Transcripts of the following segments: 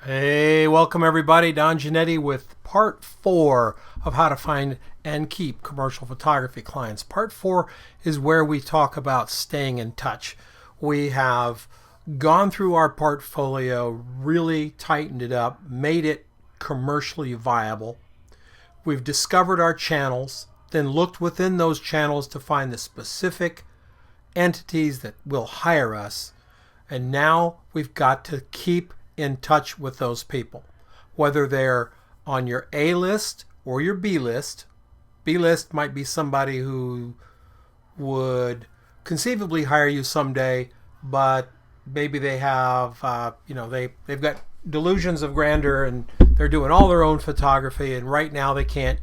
Hey, welcome everybody. Don Giannetti with part 4 of how to find and keep commercial photography clients. Part 4 is where we talk about staying in touch. We have gone through our portfolio, really tightened it up, made it commercially viable. We've discovered our channels, then looked within those channels to find the specific entities that will hire us. And now we've got to keep in touch with those people, whether they're on your A list or your B list. B list might be somebody who would conceivably hire you someday, but maybe they have, they've got delusions of grandeur and they're doing all their own photography, and right now they can't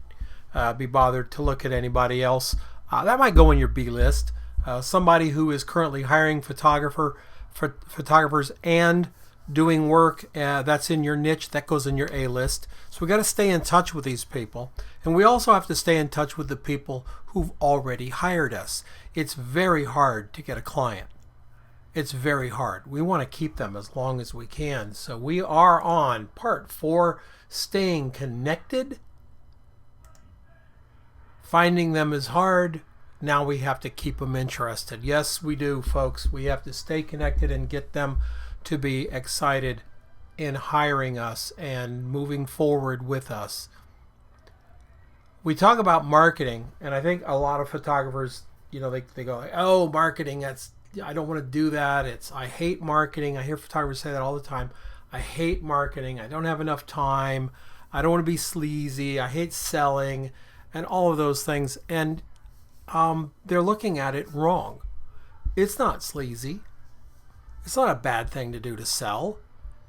be bothered to look at anybody else. That might go in your B list. Somebody who is currently hiring photographers and doing work that's in your niche, that goes in your A list. So we got to stay in touch with these people, and we also have to stay in touch with the people who've already hired us. It's very hard to get a client. It's very hard. We want to keep them as long as we can. So we are on part 4, staying connected. Finding them is hard. Now we have to keep them interested. Yes, we do, folks. We have to stay connected and get them to be excited in hiring us and moving forward with us. We talk about marketing, and I think a lot of photographers, they go, oh, marketing, I don't want to do that. I hate marketing. I hear photographers say that all the time. I hate marketing. I don't have enough time. I don't want to be sleazy. I hate selling and all of those things. And they're looking at it wrong. It's not sleazy. It's not a bad thing to do to sell.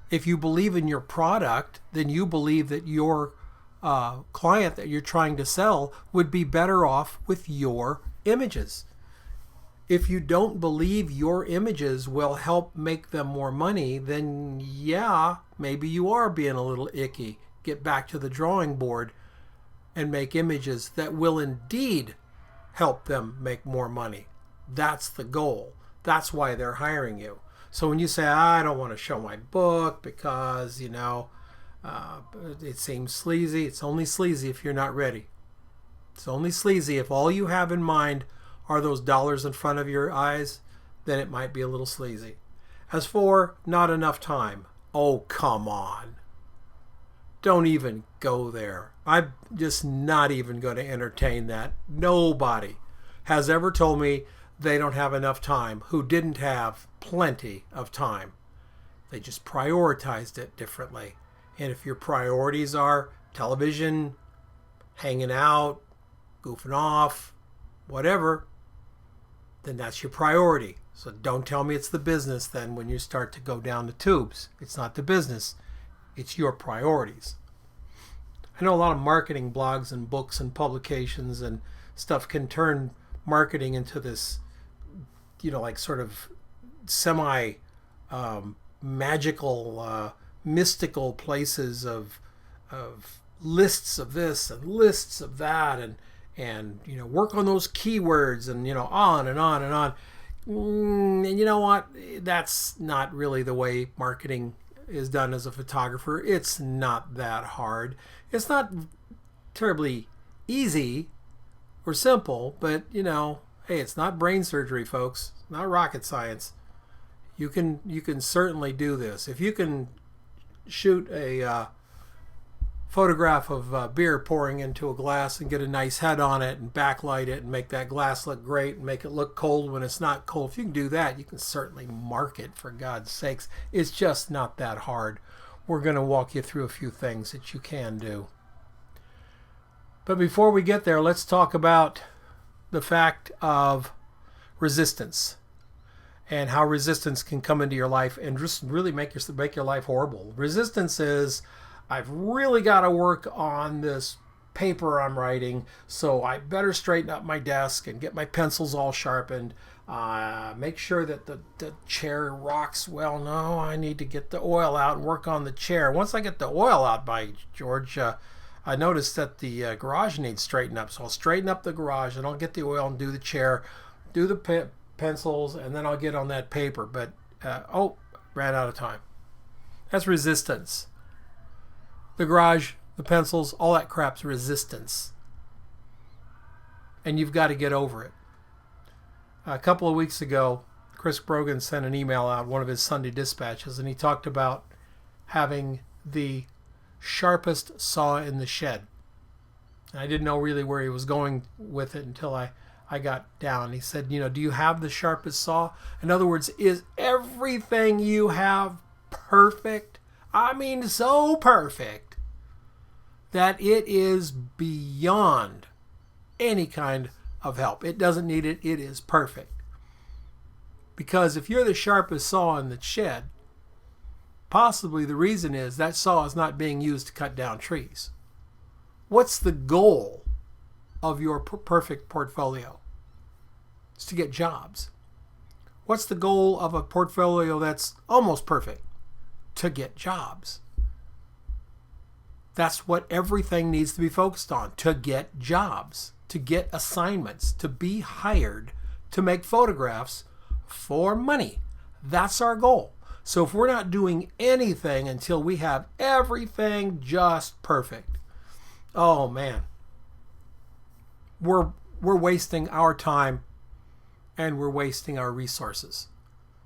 If you believe in your product, then you believe that your client that you're trying to sell would be better off with your images. If you don't believe your images will help make them more money, then yeah, maybe you are being a little icky. Get back to the drawing board and make images that will indeed help them make more money. That's the goal. That's why they're hiring you. So when you say, I don't want to show my book because, it seems sleazy, it's only sleazy if you're not ready. It's only sleazy if all you have in mind are those dollars in front of your eyes, then it might be a little sleazy. As for not enough time, oh, come on. Don't even go there. I'm just not even going to entertain that. Nobody has ever told me they don't have enough time who didn't have plenty of time. They just prioritized it differently. And if your priorities are television, hanging out, goofing off, whatever, then that's your priority. So don't tell me it's the business then when you start to go down the tubes. It's not the business. It's your priorities. I know a lot of marketing blogs and books and publications and stuff can turn marketing into this, sort of semi magical, mystical places of lists of this and lists of that, and work on those keywords and on and on and on. And you know what? That's not really the way marketing is done as a photographer. It's not that hard. It's not terribly easy or simple, but hey, it's not brain surgery, folks. It's not rocket science. You can certainly do this. If you can shoot a photograph of beer pouring into a glass and get a nice head on it and backlight it and make that glass look great and make it look cold when it's not cold, if you can do that, you can certainly market, for God's sakes. It's just not that hard. We're going to walk you through a few things that you can do. But before we get there, let's talk about the fact of resistance and how resistance can come into your life and just really make your life horrible. Resistance is, I've really got to work on this paper I'm writing, so I better straighten up my desk and get my pencils all sharpened. Make sure that the chair rocks well. No, I need to get the oil out and work on the chair. Once I get the oil out, by George, I noticed that the garage needs straightened up. So I'll straighten up the garage and I'll get the oil and do the chair, do the pencils, and then I'll get on that paper. But, ran out of time. That's resistance. the garage, the pencils, all that crap's resistance. And you've got to get over it. A couple of weeks ago, Chris Brogan sent an email out, one of his Sunday dispatches, and he talked about having the sharpest saw in the shed. And I didn't know really where he was going with it until I got down. He said, do you have the sharpest saw? In other words, is everything you have perfect? I mean, so perfect that it is beyond any kind of help. It doesn't need it. It is perfect. Because if you're the sharpest saw in the shed, possibly the reason is that saw is not being used to cut down trees. What's the goal of your perfect portfolio? It's to get jobs. What's the goal of a portfolio that's almost perfect? To get jobs. That's what everything needs to be focused on, to get jobs, to get assignments, to be hired, to make photographs for money. That's our goal. So if we're not doing anything until we have everything just perfect, oh man, we're wasting our time and we're wasting our resources.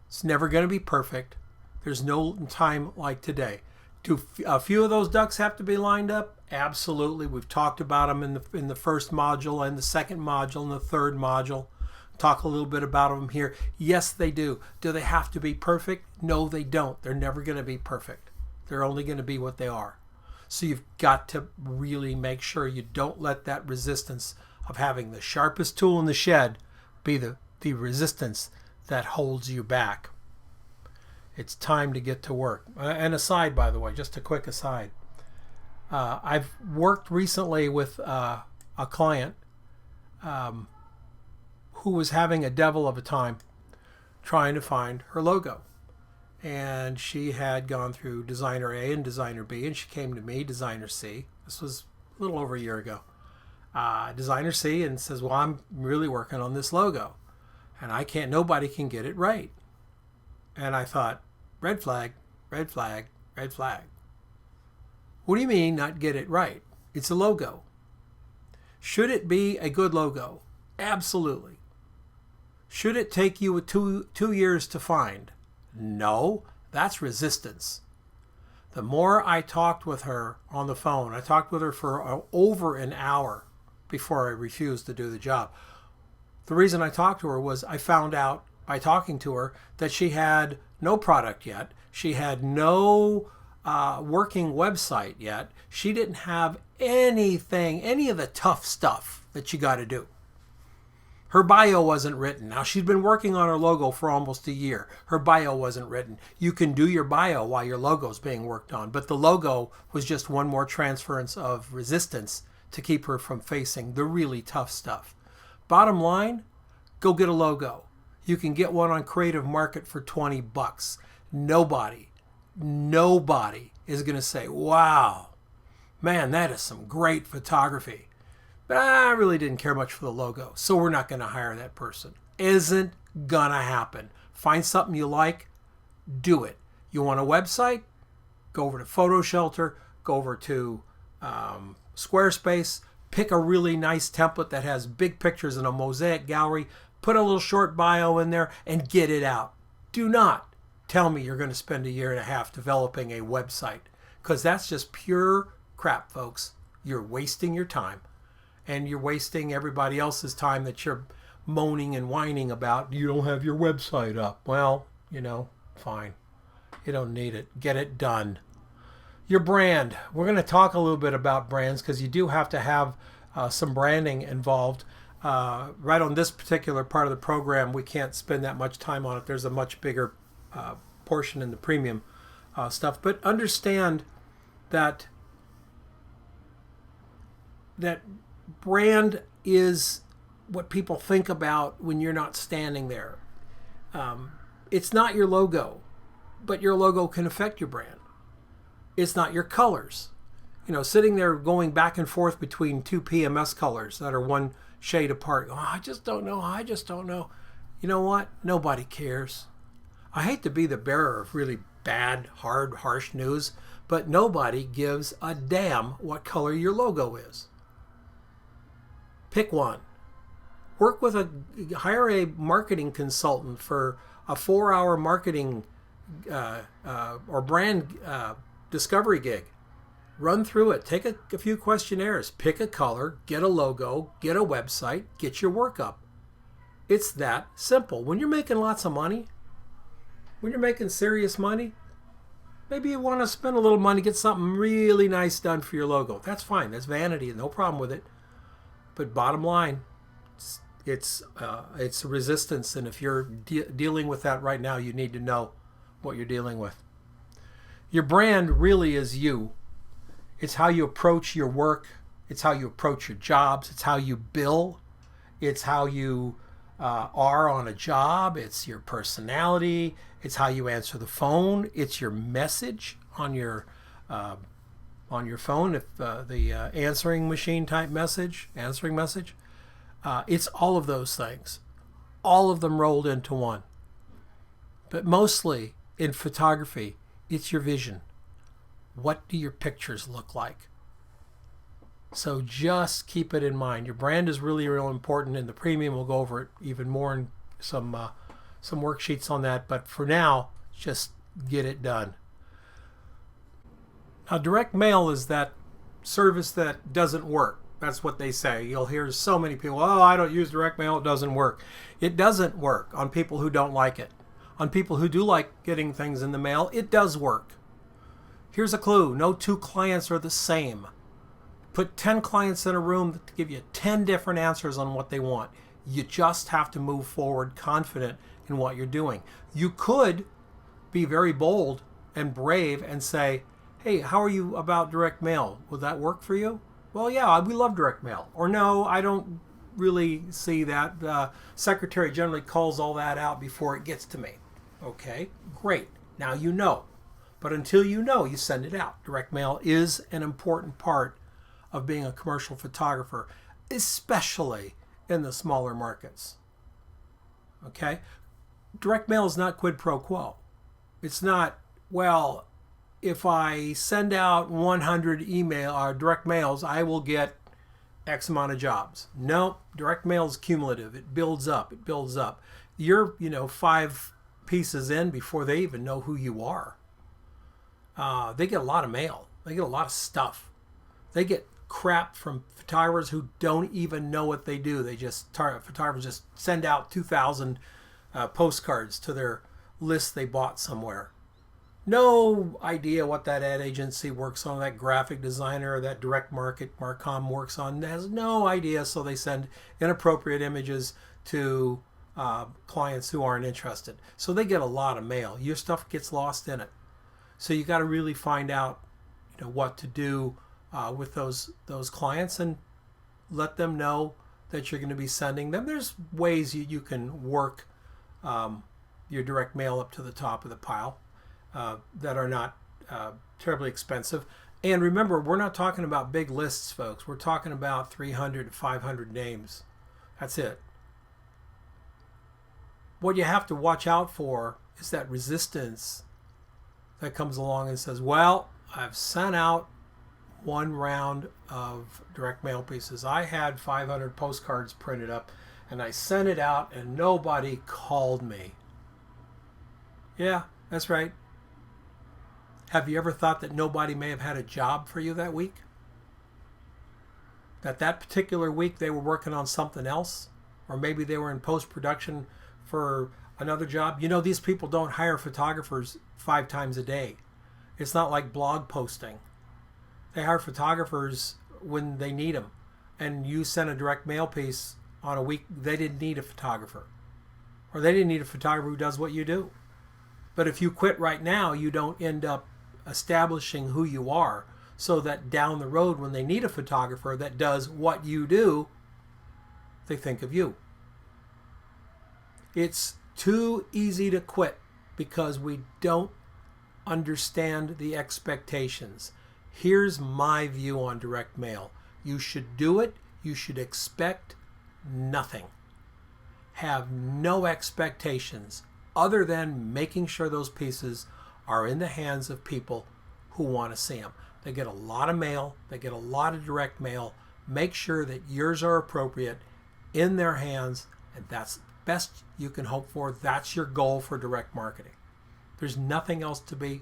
It's never going to be perfect. There's no time like today. Do a few of those ducks have to be lined up? Absolutely. We've talked about them in the first module and the second module and the third module. Talk a little bit about them here. Yes, they do. Do they have to be perfect? No, they don't. They're never going to be perfect. They're only going to be what they are. So you've got to really make sure you don't let that resistance of having the sharpest tool in the shed be the resistance that holds you back. It's time to get to work. And aside, by the way, just a quick aside. I've worked recently with a client who was having a devil of a time trying to find her logo. And she had gone through designer A and designer B, and she came to me, designer C. This was a little over a year ago. Designer C, and says, well, I'm really working on this logo. And nobody can get it right. And I thought, red flag, red flag, red flag. What do you mean not get it right? It's a logo. Should it be a good logo? Absolutely. Should it take you 2 years to find? No, that's resistance. The more I talked with her on the phone, I talked with her for over an hour before I refused to do the job. The reason I talked to her was I found out by talking to her that she had no product yet. She had no working website yet. She didn't have anything, any of the tough stuff that you got to do. Her bio wasn't written. Now, she'd been working on her logo for almost a year. Her bio wasn't written. You can do your bio while your logo's being worked on, but the logo was just one more transference of resistance to keep her from facing the really tough stuff. Bottom line, go get a logo. You can get one on Creative Market for $20. Nobody is going to say, wow, man, that is some great photography. But I really didn't care much for the logo, so we're not going to hire that person. Isn't going to happen. Find something you like, do it. You want a website? Go over to Photo Shelter, go over to Squarespace, pick a really nice template that has big pictures in a mosaic gallery, put a little short bio in there, and get it out. Do not tell me you're going to spend 1.5 years developing a website, because that's just pure crap, folks. You're wasting your time. And you're wasting everybody else's time that you're moaning and whining about. You don't have your website up. Well, fine. You don't need it. Get it done. Your brand. We're going to talk a little bit about brands because you do have to have some branding involved. Right on this particular part of the program, we can't spend that much time on it. There's a much bigger portion in the premium stuff. But understand that brand is what people think about when you're not standing there. It's not your logo, but your logo can affect your brand. It's not your colors. Sitting there going back and forth between 2 PMS colors that are one shade apart. Oh, I just don't know. You know what? Nobody cares. I hate to be the bearer of really bad, hard, harsh news, but nobody gives a damn what color your logo is. Pick one. Hire a marketing consultant for a 4-hour marketing or brand discovery gig. Run through it. Take a few questionnaires. Pick a color. Get a logo. Get a website. Get your work up. It's that simple. When you're making lots of money, when you're making serious money, maybe you want to spend a little money, get something really nice done for your logo. That's fine. That's vanity. No problem with it. But bottom line, it's resistance. And if you're dealing with that right now, you need to know what you're dealing with. Your brand really is you. It's how you approach your work. It's how you approach your jobs. It's how you bill. It's how you are on a job. It's your personality. It's how you answer the phone. It's your message on your phone. If the answering machine type answering message. It's all of those things, all of them rolled into one. But mostly in photography, it's your vision. What do your pictures look like? So just keep it in mind. Your brand is really, really important. In the premium, we'll go over it even more in some worksheets on that. But for now, just get it done. Now, direct mail is that service that doesn't work. That's what they say. You'll hear so many people, oh, I don't use direct mail. It doesn't work. It doesn't work on people who don't like it. On people who do like getting things in the mail, it does work. Here's a clue. No two clients are the same. Put 10 clients in a room that give you 10 different answers on what they want. You just have to move forward confident in what you're doing. You could be very bold and brave and say, hey, how are you about direct mail? Would that work for you? Well, yeah, we love direct mail. Or no, I don't really see that. The secretary generally calls all that out before it gets to me. Okay, great. Now you know. But until you know, you send it out. Direct mail is an important part of being a commercial photographer, especially in the smaller markets. Okay? Direct mail is not quid pro quo. It's not, well, if I send out 100 direct mails, I will get X amount of jobs. No, direct mail is cumulative. It builds up. It builds up. You're, 5 pieces in before they even know who you are. They get a lot of mail. They get a lot of stuff. They get crap from photographers who don't even know what they do. Photographers just send out 2,000 postcards to their list they bought somewhere. No idea what that ad agency works on, that graphic designer or that direct market Marcom works on. Has no idea, so they send inappropriate images to clients who aren't interested. So they get a lot of mail. Your stuff gets lost in it. So you got to really find out, what to do with those clients and let them know that you're going to be sending them. There's ways you can work your direct mail up to the top of the pile that are not terribly expensive. And remember, we're not talking about big lists, folks. We're talking about 300 to 500 names. That's it. What you have to watch out for is that resistance that comes along and says, well, I've sent out one round of direct mail pieces. I had 500 postcards printed up and I sent it out and nobody called me. Yeah, that's right. Have you ever thought that nobody may have had a job for you that week? That particular week they were working on something else? Or maybe they were in post-production for another job. These people don't hire photographers 5 times a day. It's not like blog posting. They hire photographers when they need them. And you send a direct mail piece on a week, they didn't need a photographer. Or they didn't need a photographer who does what you do. But if you quit right now, you don't end up establishing who you are so that down the road when they need a photographer that does what you do, they think of you. It's too easy to quit because we don't understand the expectations. Here's my view on direct mail. You should do it. You should expect nothing. Have no expectations other than making sure those pieces are in the hands of people who want to see them. They get a lot of mail. They get a lot of direct mail. Make sure that yours are appropriate in their hands, and that's the best you can hope for. That's your goal for direct marketing. There's nothing else to be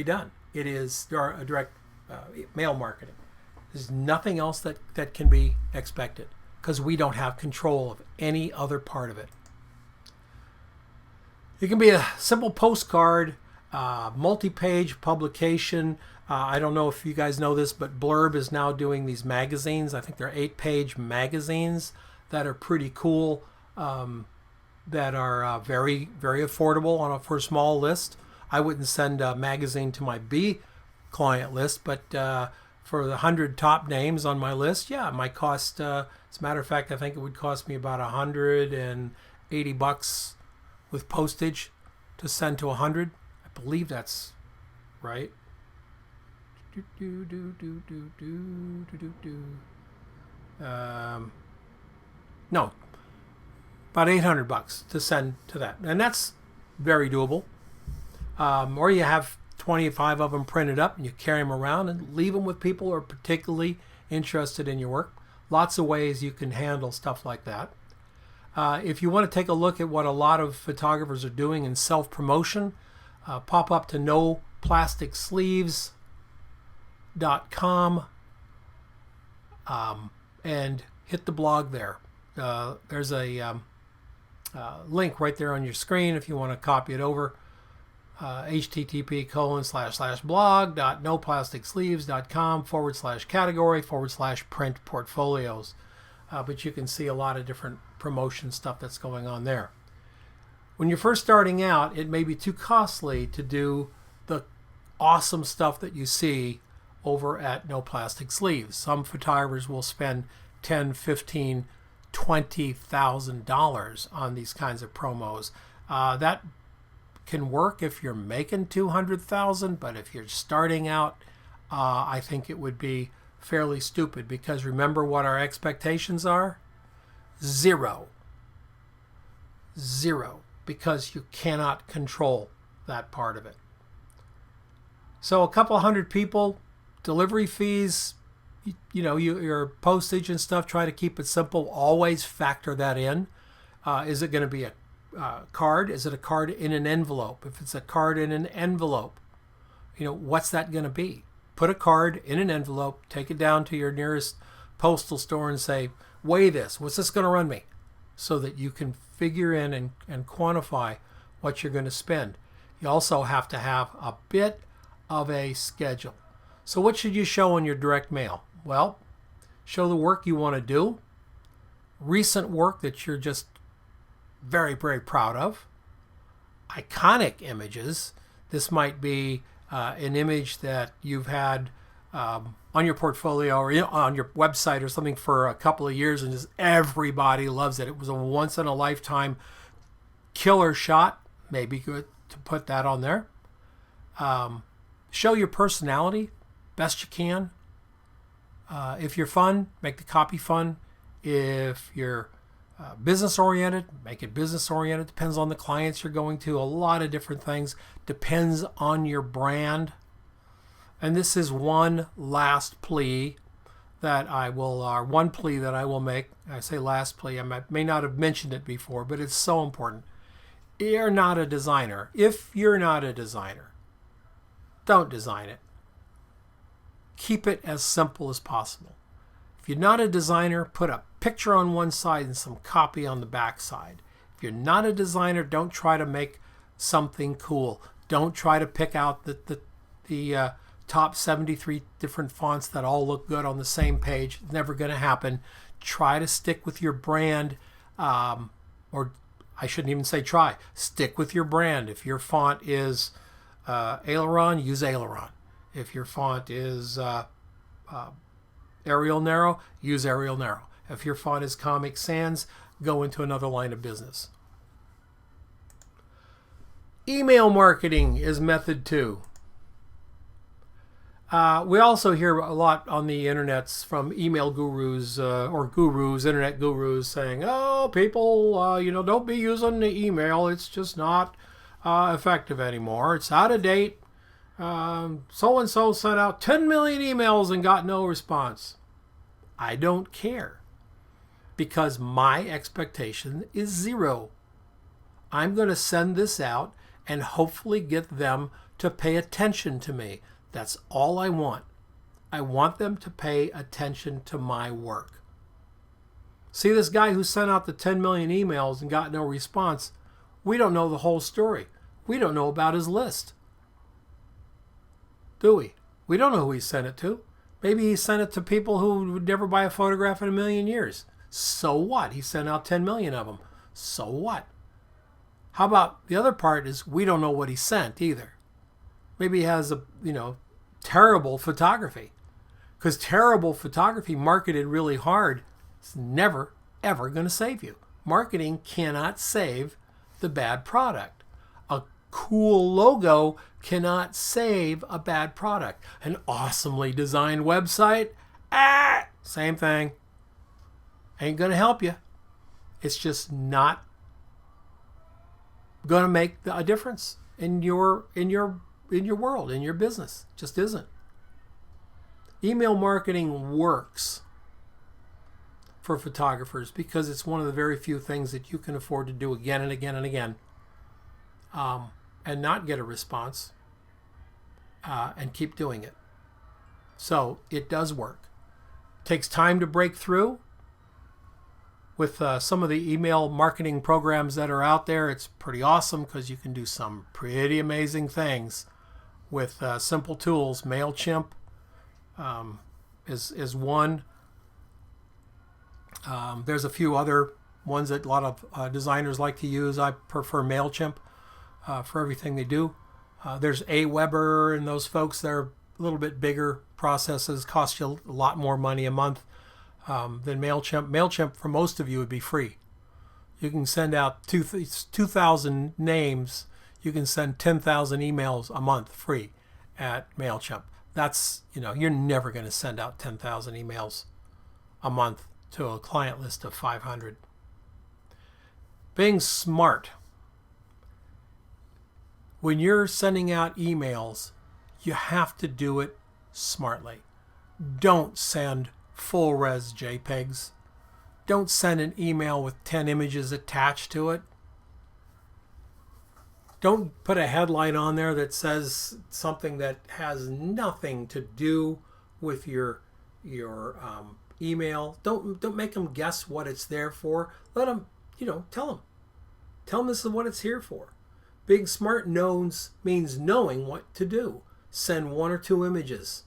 done. It is direct mail marketing. There's nothing else that can be expected because we don't have control of any other part of it. It can be a simple postcard, multi-page publication. I don't know if you guys know this, but Blurb is now doing these magazines. I think they're 8-page magazines that are pretty cool, that are very, very affordable for a small list. I wouldn't send a magazine to my B client list, but for the 100 top names on my list, yeah, it might cost, as a matter of fact, I think it would cost me about $180 with postage to send to 100. I believe that's right. No, about $800 to send to that, and that's very doable. Or you have 25 of them printed up and you carry them around and leave them with people who are particularly interested in your work. Lots of ways you can handle stuff like that. If you want to take a look at what a lot of photographers are doing in self-promotion, pop up to noplasticsleeves.com and hit the blog there. There's a link right there on your screen if you want to copy it over. http://blog.noplasticsleeves.com/category/print portfolios. But you can see a lot of different promotion stuff that's going on there. When you're first starting out, it may be too costly to do the awesome stuff that you see over at No Plastic Sleeves. Some photographers will spend $10,000, $15,000, $20,000 on these kinds of promos. That can work if you're making $200,000, but if you're starting out, I think it would be fairly stupid, because remember what our expectations are? Zero, because you cannot control that part of it. So a couple hundred people, delivery fees, your postage and stuff, try to keep it simple. Always factor that in. Is it going to be a card? Is it a card in an envelope? If it's a card in an envelope, what's that going to be? Put a card in an envelope, take it down to your nearest postal store and say, weigh this. What's this going to run me? So that you can figure in and quantify what you're going to spend. You also have to have a bit of a schedule. So what should you show in your direct mail? Well, show the work you want to do, recent work that you're just very, very proud of, iconic images. This might be an image that you've had on your portfolio or on your website or something for a couple of years and just everybody loves it. It was a once-in-a-lifetime killer shot. Maybe good to put that on there. Show your personality best you can. If you're fun, make the copy fun. If you're business-oriented, make it business-oriented. Depends on the clients you're going to. A lot of different things. Depends on your brand. And this is one last plea that I will make. I say last plea. I may not have mentioned it before, but it's so important. You're not a designer. If you're not a designer, don't design it. Keep it as simple as possible. If you're not a designer, put a picture on one side and some copy on the back side. If you're not a designer, don't try to make something cool. Don't try to pick out the top 73 different fonts that all look good on the same page. It's never going to happen. Try to stick with your brand, or I shouldn't even say try. Stick with your brand. If your font is Aileron, use Aileron. If your font is Arial Narrow, use Arial Narrow. If your font is Comic Sans, go into another line of business. Email marketing is method 2. We also hear a lot on the internets from email gurus internet gurus saying, oh, people, don't be using the email. It's just not effective anymore. It's out of date. So-and-so sent out 10 million emails and got no response. I don't care, because my expectation is 0. I'm going to send this out and hopefully get them to pay attention to me. That's all I want. I want them to pay attention to my work. See, this guy who sent out the 10 million emails and got no response, we don't know the whole story. We don't know about his list. Do we? We don't know who he sent it to. Maybe he sent it to people who would never buy a photograph in a million years. So what? He sent out 10 million of them. So what? How about the other part is we don't know what he sent either. Maybe he has terrible photography. Because terrible photography marketed really hard is never, ever going to save you. Marketing cannot save the bad product. A cool logo cannot save a bad product. An awesomely designed website, same thing. Ain't going to help you. It's just not going to make a difference in your world, in your business. It just isn't. Email marketing works for photographers because it's one of the very few things that you can afford to do again and again and again, and not get a response, and keep doing it. So it does work. It takes time to break through. With some of the email marketing programs that are out there, it's pretty awesome because you can do some pretty amazing things with simple tools. MailChimp is one. There's a few other ones that a lot of designers like to use. I prefer MailChimp for everything they do. There's Aweber and those folks. They're a little bit bigger processes, cost you a lot more money a month than MailChimp. MailChimp, for most of you, would be free. You can send out 2,000 names. You can send 10,000 emails a month free at MailChimp. That's, you're never going to send out 10,000 emails a month to a client list of 500. Being smart. When you're sending out emails, you have to do it smartly. Don't send full res JPEGs. Don't send an email with 10 images attached to it. Don't put a headline on there that says something that has nothing to do with your email. Don't make them guess what it's there for. Let them, tell them this is what it's here for. Being smart means knowing what to do. Send 1 or 2 images.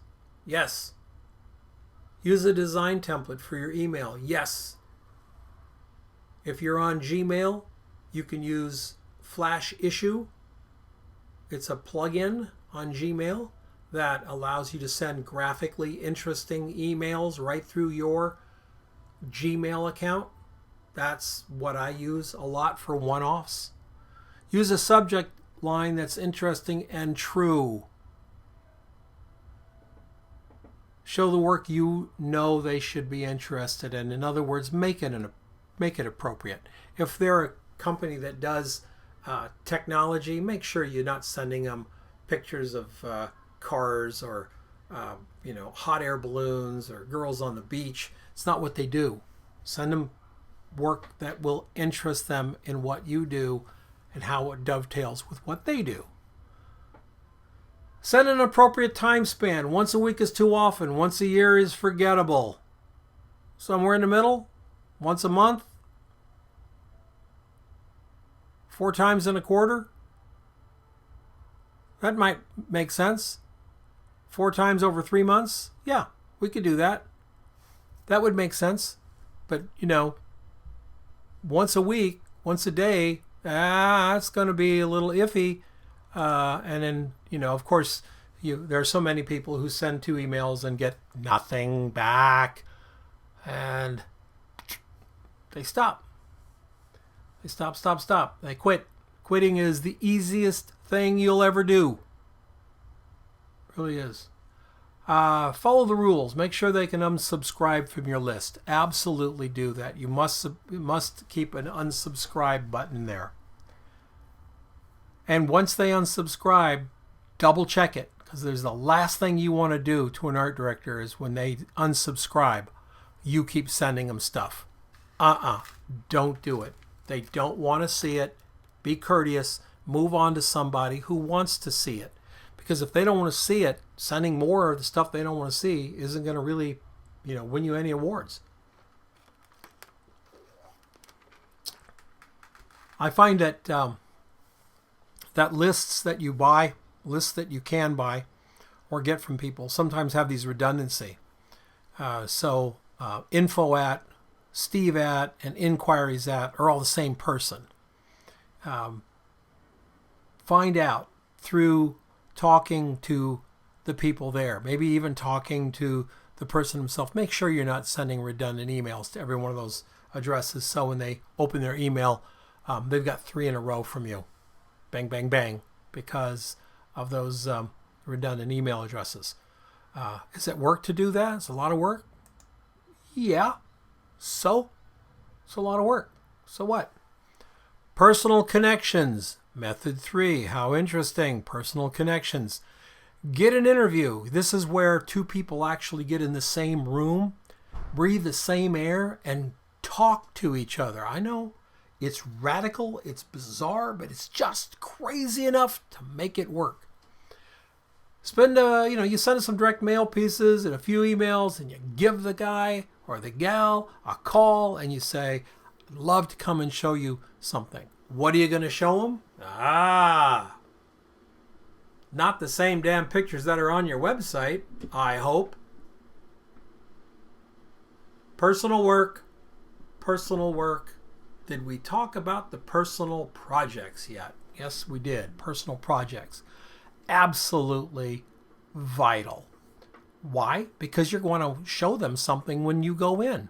Yes. Use a design template for your email. Yes. If you're on Gmail, you can use Flash Issue. It's a plugin on Gmail that allows you to send graphically interesting emails right through your Gmail account. That's what I use a lot for one-offs. Use a subject line that's interesting and true. Show the work they should be interested in. In other words, make it appropriate. If they're a company that does technology, make sure you're not sending them pictures of cars or hot air balloons or girls on the beach. It's not what they do. Send them work that will interest them in what you do and how it dovetails with what they do. Set an appropriate time span. Once a week is too often. Once a year is forgettable. Somewhere in the middle, once a month, 4 times in a quarter. That might make sense. 4 times over 3 months. Yeah, we could do that. That would make sense. But, once a week, once a day, it's going to be a little iffy. And then, of course, there are so many people who send 2 emails and get nothing back. And they stop. They stop. They quit. Quitting is the easiest thing you'll ever do. It really is. Follow the rules. Make sure they can unsubscribe from your list. Absolutely do that. You must keep an unsubscribe button there. And once they unsubscribe, double check it, because there's the last thing you want to do to an art director is when they unsubscribe, you keep sending them stuff. Don't do it. They don't want to see it. Be courteous. Move on to somebody who wants to see it. Because if they don't want to see it, sending more of the stuff they don't want to see isn't going to really, win you any awards. I find that that lists that you buy, lists that you can buy or get from people sometimes have these redundancy. So info at, Steve at, and inquiries at are all the same person. Find out through talking to the people there, maybe even talking to the person himself. Make sure you're not sending redundant emails to every one of those addresses, so when they open their email, they've got 3 in a row from you. Bang, bang, bang, because of those redundant email addresses. Is it work to do that? It's a lot of work. Yeah. So? It's a lot of work. So what? Personal connections. Method 3. How interesting. Personal connections. Get an interview. This is where 2 people actually get in the same room, breathe the same air, and talk to each other. I know it's radical, it's bizarre, but it's just crazy enough to make it work. Spend, you send some direct mail pieces and a few emails, and you give the guy or the gal a call, and you say, I'd love to come and show you something. What are you going to show them? Not the same damn pictures that are on your website, I hope. Personal work. Personal work. Did we talk about the personal projects yet? Yes, we did. Personal projects. Absolutely vital. Why? Because you're going to show them something when you go in.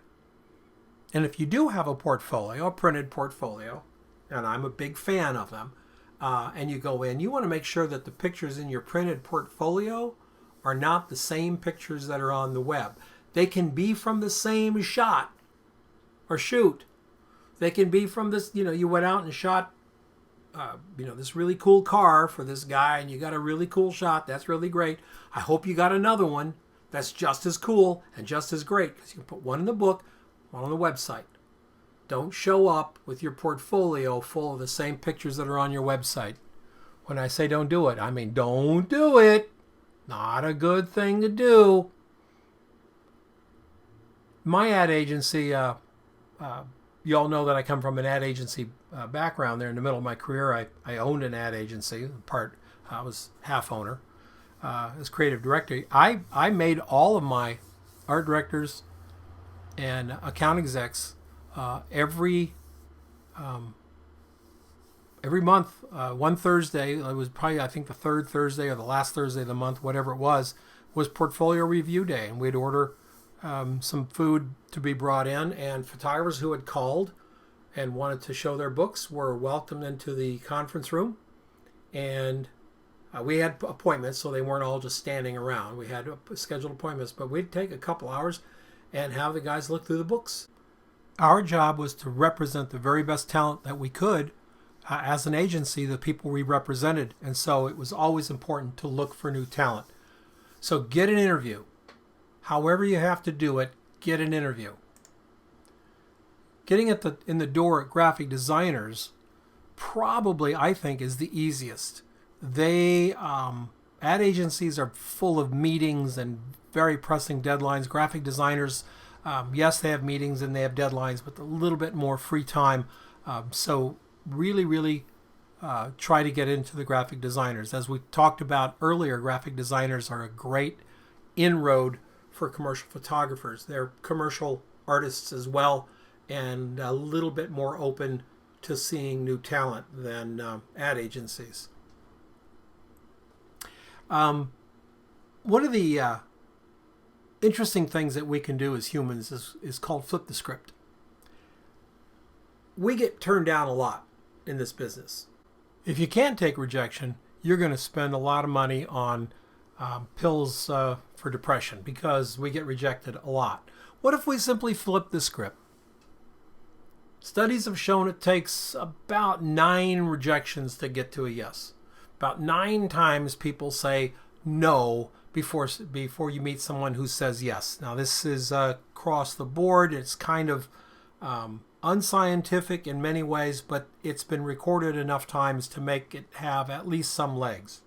And if you do have a portfolio, a printed portfolio, and I'm a big fan of them, and you go in, you want to make sure that the pictures in your printed portfolio are not the same pictures that are on the web. They can be from the same shot or shoot. They can be from this, you went out and shot, this really cool car for this guy, and you got a really cool shot. That's really great. I hope you got another one that's just as cool and just as great, because you can put one in the book, one on the website. Don't show up with your portfolio full of the same pictures that are on your website. When I say don't do it, I mean don't do it. Not a good thing to do. My ad agency, you all know that I come from an ad agency background there. In the middle of my career, I owned an ad agency. I was half owner as creative director. I made all of my art directors and account execs every month, one Thursday. It was probably, I think, the third Thursday or the last Thursday of the month, whatever it was portfolio review day, and we'd order some food to be brought in, and photographers who had called and wanted to show their books were welcomed into the conference room, and we had appointments, so they weren't all just standing around. We had scheduled appointments, but we'd take a couple hours and have the guys look through the books. Our job was to represent the very best talent that we could as an agency, the people we represented, and so it was always important to look for new talent. So get an interview. However you have to do it, get an interview. Getting in the door at graphic designers probably, I think, is the easiest. They ad agencies are full of meetings and very pressing deadlines. Graphic designers, yes, they have meetings and they have deadlines, but a little bit more free time. So really try to get into the graphic designers. As we talked about earlier, graphic designers are a great inroad for commercial photographers. They're commercial artists as well, and a little bit more open to seeing new talent than ad agencies. One of the interesting things that we can do as humans is called flip the script. We get turned down a lot in this business. If you can't take rejection, you're going to spend a lot of money on pills for depression, because we get rejected a lot. What if we simply flip the script? Studies have shown it takes about 9 rejections to get to a yes. About 9 times people say no before you meet someone who says yes. Now this is across the board. It's kind of unscientific in many ways, but it's been recorded enough times to make it have at least some legs.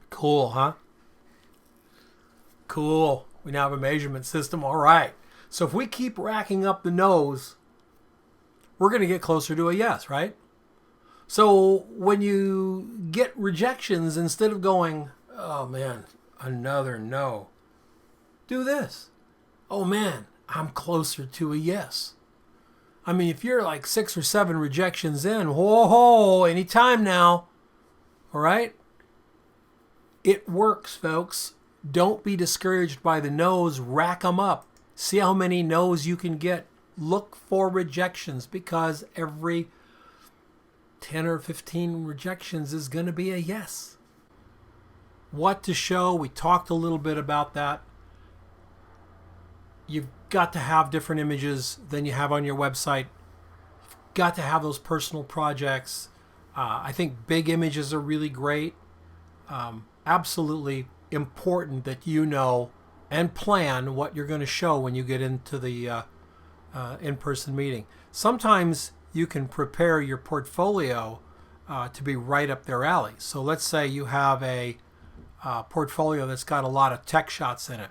Cool, huh? Cool. We now have a measurement system. All right. So if we keep racking up the no's, we're going to get closer to a yes, right? So when you get rejections, instead of going, oh man, another no, do this. Oh man, I'm closer to a yes. I mean, if you're like 6 or 7 rejections in, whoa, anytime now, all right? It works, folks. Don't be discouraged by the no's. Rack them up. See how many no's you can get. Look for rejections, because every 10 or 15 rejections is going to be a yes. What to show, we talked a little bit about that. You've got to have different images than you have on your website. You've got to have those personal projects. I think big images are really great. Absolutely important that you know and plan what you're going to show when you get into the in-person meeting. Sometimes you can prepare your portfolio to be right up their alley. So let's say you have a portfolio that's got a lot of tech shots in it,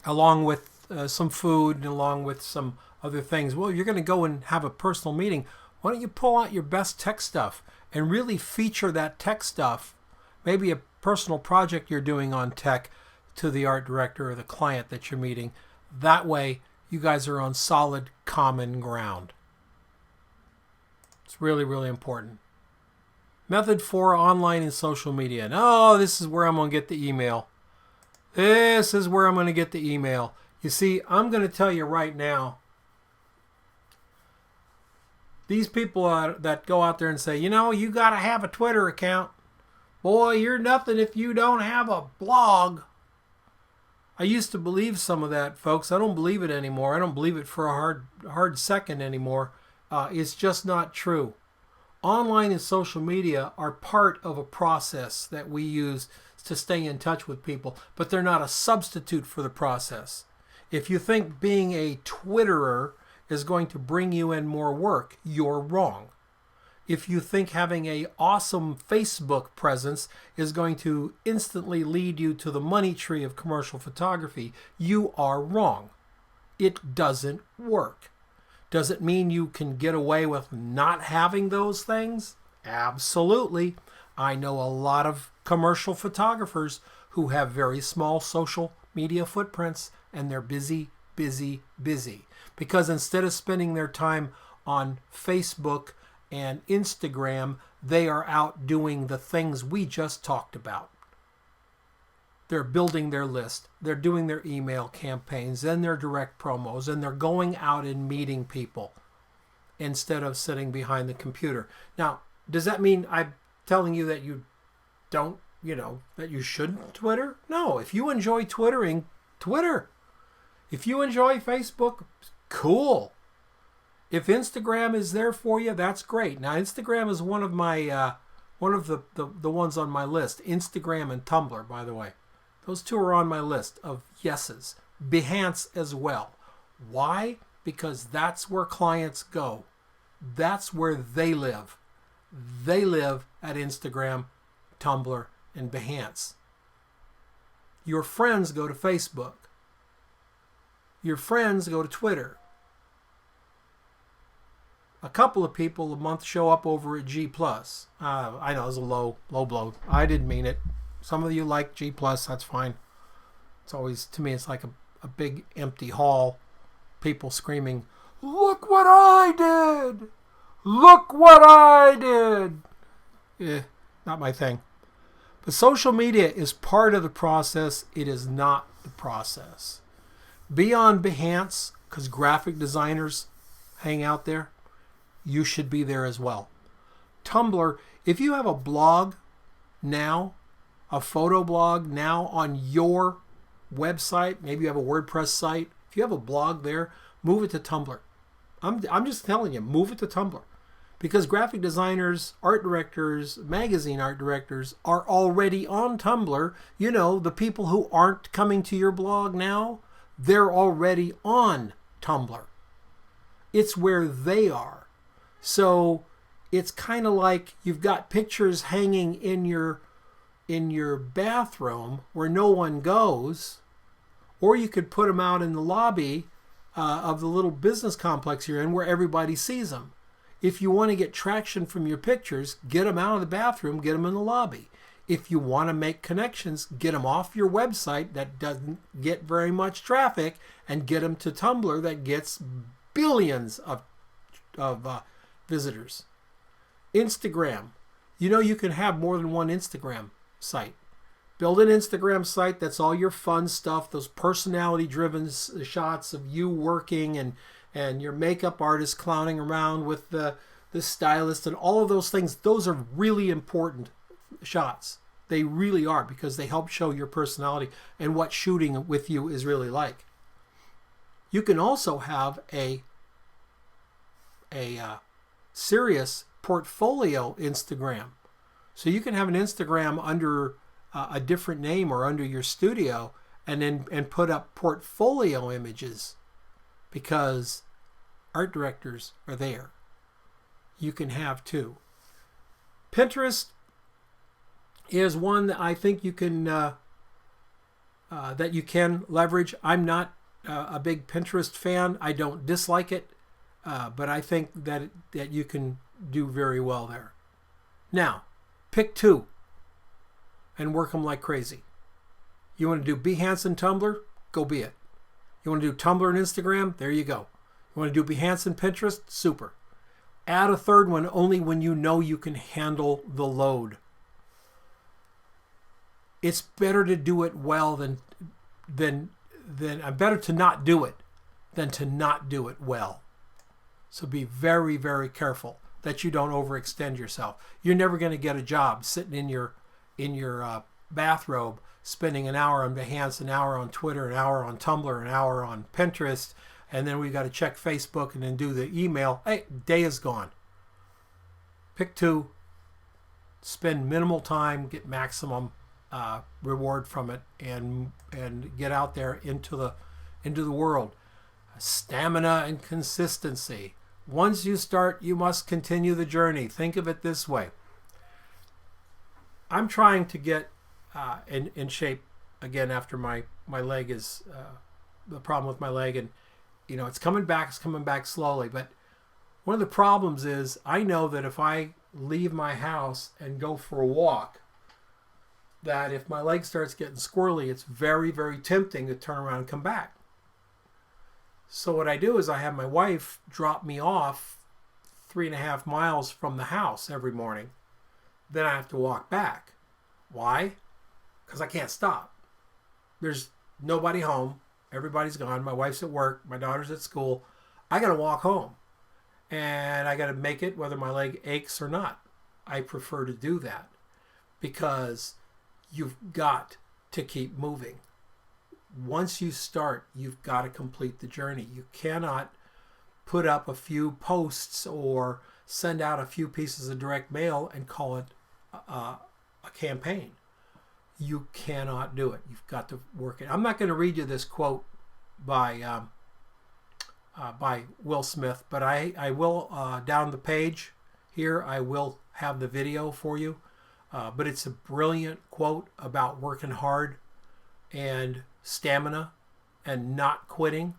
along with some food and along with some other things. Well, you're going to go and have a personal meeting. Why don't you pull out your best tech stuff and really feature that tech stuff, maybe a personal project you're doing on tech, to the art director or the client that you're meeting. That way, you guys are on solid common ground. It's really, really important. Method 4, online and social media. No, this is where I'm going to get the email. This is where I'm going to get the email. You see, I'm going to tell you right now, these people that go out there and say, you know, you got to have a Twitter account. Boy, you're nothing if you don't have a blog. I used to believe some of that, folks. I don't believe it anymore. I don't believe it for a hard second anymore. It's just not true. Online and social media are part of a process that we use to stay in touch with people, but they're not a substitute for the process. If you think being a Twitterer is going to bring you in more work, you're wrong. If you think having an awesome Facebook presence is going to instantly lead you to the money tree of commercial photography, you are wrong. It doesn't work. Does it mean you can get away with not having those things? Absolutely. I know a lot of commercial photographers who have very small social media footprints, and they're busy, busy, busy. Because instead of spending their time on Facebook and Instagram, they are out doing the things we just talked about. They're building their list, they're doing their email campaigns and their direct promos, and they're going out and meeting people instead of sitting behind the computer. Now, does that mean I'm telling you that you don't, that you shouldn't Twitter? No, if you enjoy Twittering, Twitter. If you enjoy Facebook, cool. If Instagram is there for you, that's great. Now, Instagram is one of my the ones on my list. Instagram and Tumblr, by the way. Those two are on my list of yeses. Behance as well. Why? Because that's where clients go. That's where they live. They live at Instagram, Tumblr, and Behance. Your friends go to Facebook. Your friends go to Twitter. A couple of people a month show up over at G+. I know it's a low blow. I didn't mean it. Some of you like G+, that's fine. It's always, to me, it's like a big empty hall. People screaming, "Look what I did! Look what I did!" Not my thing. But social media is part of the process. It is not the process. Be on Behance, because graphic designers hang out there. You should be there as well. Tumblr, if you have a blog now, a photo blog now on your website, maybe you have a WordPress site, if you have a blog there, Move it to Tumblr. I'm just telling you, move it to Tumblr. Because graphic designers, art directors, magazine art directors are already on Tumblr. You know, the people who aren't coming to your blog now, they're already on Tumblr. It's where they are. So it's kind of like you've got pictures hanging in your bathroom where no one goes, or you could put them out in the lobby of the little business complex you're in where everybody sees them. If you want to get traction from your pictures, get them out of the bathroom, get them in the lobby. If you want to make connections, get them off your website that doesn't get very much traffic and get them to Tumblr that gets billions of visitors. Instagram. You know, you can have more than one Instagram site. Build an Instagram site that's all your fun stuff, those personality-driven shots of you working and your makeup artist clowning around with the stylist and all of those things. Those are really important shots. They really are, because they help show your personality and what shooting with you is really like. You can also have a serious portfolio Instagram. So you can have an Instagram under a different name or under your studio and put up portfolio images, because art directors are there. You can have two. Pinterest is one that I think you can leverage. I'm not a big Pinterest fan. I don't dislike it, but I think that you can do very well there. Now, pick two and work them like crazy. You want to do Behance and Tumblr? Go be it. You want to do Tumblr and Instagram? There you go. You want to do Behance and Pinterest? Super. Add a third one only when you know you can handle the load. It's better to do it well than better to not do it than to not do it well. So be very, very careful that you don't overextend yourself. You're never going to get a job sitting in your bathrobe, spending an hour on Behance, an hour on Twitter, an hour on Tumblr, an hour on Pinterest, and then we got to check Facebook and then do the email. Hey, day is gone. Pick two, spend minimal time, get maximum reward from it, and get out there into the world. Stamina and consistency. Once you start, you must continue the journey. Think of it this way. I'm trying to get in shape again after my leg is the problem with my leg, and you know it's coming back slowly. But one of the problems is I know that if I leave my house and go for a walk, that if my leg starts getting squirrely, it's very, very tempting to turn around and come back. So what I do is I have my wife drop me off 3.5 miles from the house every morning. Then I have to walk back. Why? Because I can't stop. There's nobody home. Everybody's gone. My wife's at work. My daughter's at school. I got to walk home. And I got to make it whether my leg aches or not. I prefer to do that because you've got to keep moving. Once you start, you've got to complete the journey. You cannot put up a few posts or send out a few pieces of direct mail and call it a campaign. You cannot do it. You've got to work it. I'm not going to read you this quote by Will Smith, but I will, down the page here, I will have the video for you. But it's a brilliant quote about working hard and stamina and not quitting.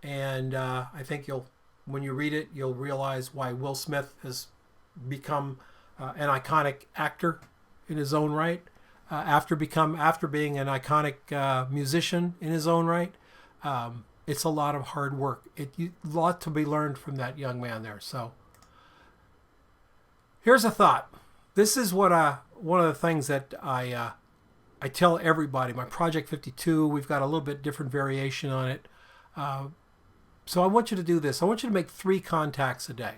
And I think when you read it, you'll realize why Will Smith has become an iconic actor in his own right. After being an iconic musician in his own right, it's a lot of hard work. A lot to be learned from that young man there. So here's a thought. This is what one of the things that I tell everybody. My Project 52, we've got a little bit different variation on it. So I want you to do this. I want you to make 3 contacts a day,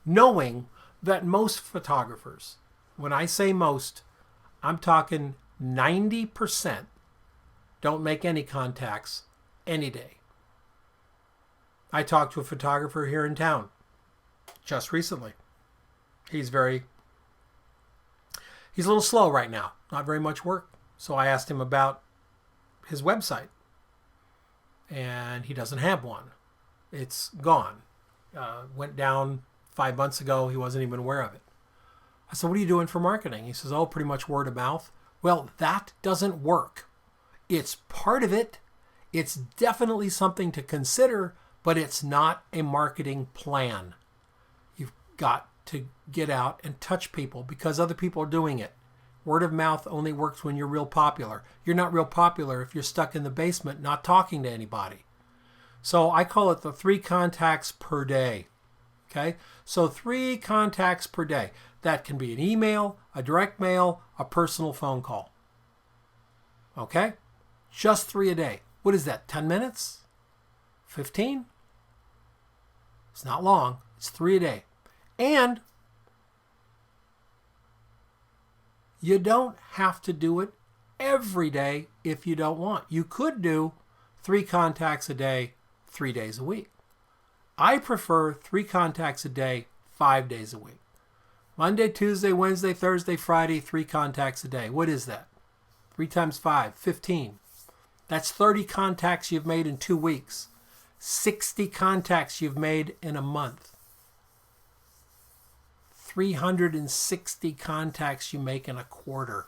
knowing that most photographers, when I say most, I'm talking 90%, don't make any contacts any day. I talked to a photographer here in town just recently. He's a little slow right now, not very much work. So I asked him about his website, and he doesn't have one. It's gone. Went down 5 months ago. He wasn't even aware of it. I said, what are you doing for marketing? He says, oh, pretty much word of mouth. Well, that doesn't work. It's part of it. It's definitely something to consider, but it's not a marketing plan. You've got to get out and touch people because other people are doing it. Word of mouth only works when you're real popular. You're not real popular if you're stuck in the basement not talking to anybody. So I call it the 3 contacts per day. Okay? So 3 contacts per day. That can be an email, a direct mail, a personal phone call. Okay? Just 3 a day. What is that, 10 minutes? 15? It's not long. It's 3 a day. And you don't have to do it every day if you don't want. You could do 3 contacts a day, 3 days a week. I prefer 3 contacts a day, 5 days a week. Monday, Tuesday, Wednesday, Thursday, Friday, 3 contacts a day. What is that? 3 times 5, 15. That's 30 contacts you've made in 2 weeks. 60 contacts you've made in a month. 360 contacts you make in a quarter.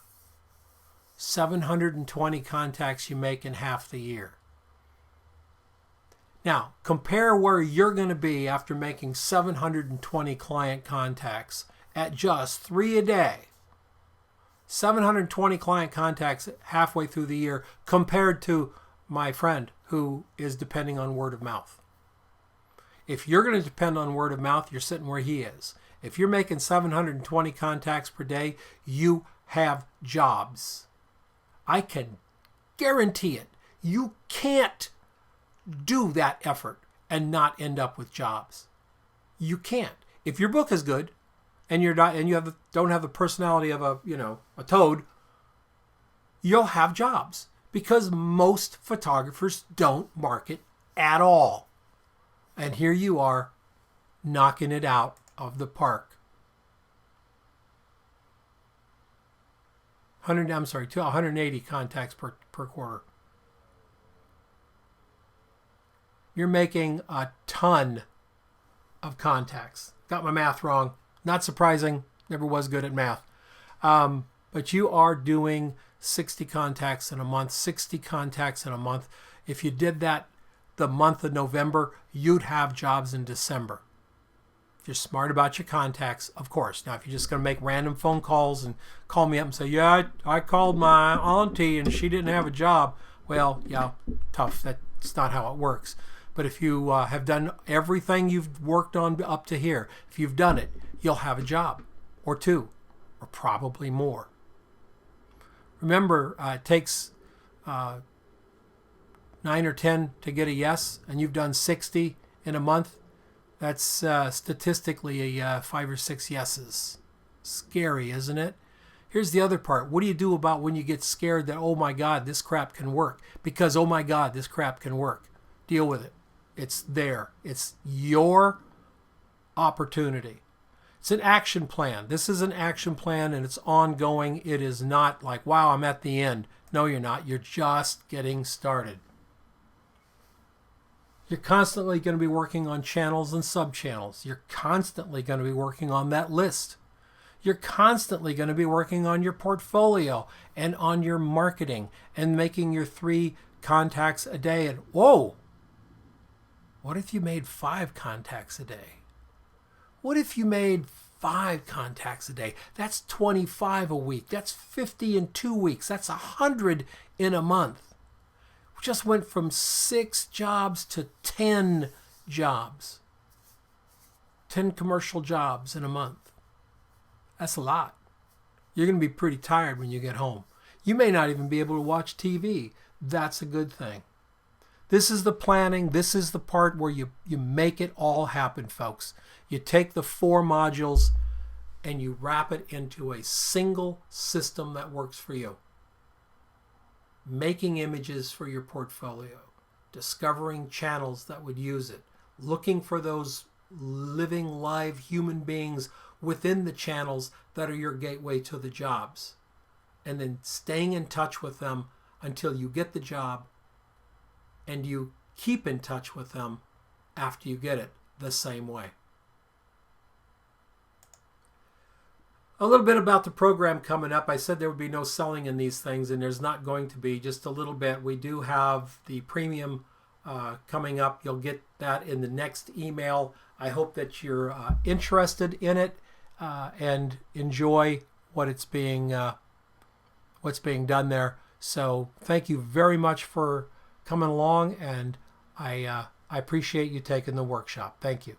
720 contacts you make in half the year. Now, compare where you're going to be after making 720 client contacts at just 3 a day. 720 client contacts halfway through the year compared to my friend who is depending on word of mouth. If you're going to depend on word of mouth, you're sitting where he is. If you're making 720 contacts per day, you have jobs. I can guarantee it. You can't do that effort and not end up with jobs. You can't. If your book is good and you're not, and you don't have the personality of a toad, you'll have jobs because most photographers don't market at all. And here you are knocking it out of the park. 180 contacts per quarter. You're making a ton of contacts. Got my math wrong. Not surprising. Never was good at math. But you are doing 60 contacts in a month. 60 contacts in a month. If you did that the month of November, you'd have jobs in December. If you're smart about your contacts, of course. Now, if you're just going to make random phone calls and call me up and say, yeah, I called my auntie and she didn't have a job. Well, yeah, tough. That's not how it works. But if you have done everything you've worked on up to here, if you've done it, you'll have a job or 2 or probably more. Remember, it takes 9 or 10 to get a yes, and you've done 60 in a month. That's statistically 5 or 6 yeses. Scary, isn't it? Here's the other part. What do you do about when you get scared that, oh my God, this crap can work? Because, oh my God, this crap can work. Deal with it. It's there. It's your opportunity. It's an action plan. This is an action plan and it's ongoing. It is not like, wow, I'm at the end. No, you're not. You're just getting started. You're constantly going to be working on channels and sub-channels. You're constantly going to be working on that list. You're constantly going to be working on your portfolio and on your marketing and making your 3 contacts a day. And whoa, what if you made 5 contacts a day? What if you made 5 contacts a day? That's 25 a week. That's 50 in 2 weeks. That's 100 in a month. We just went from 6 jobs to 10 jobs. 10 commercial jobs in a month. That's a lot. You're going to be pretty tired when you get home. You may not even be able to watch TV. That's a good thing. This is the planning. This is the part where you make it all happen, folks. You take the 4 modules and you wrap it into a single system that works for you. Making images for your portfolio. Discovering channels that would use it. looking for those living, live human beings within the channels that are your gateway to the jobs, and then staying in touch with them until you get the job, and you keep in touch with them after you get it the same way. A little bit about the program coming up. I said there would be no selling in these things, and there's not going to be, just a little bit. We do have the premium coming up. You'll get that in the next email. I hope that you're interested in it and enjoy what's being done there. So thank you very much for coming along, and I appreciate you taking the workshop. Thank you.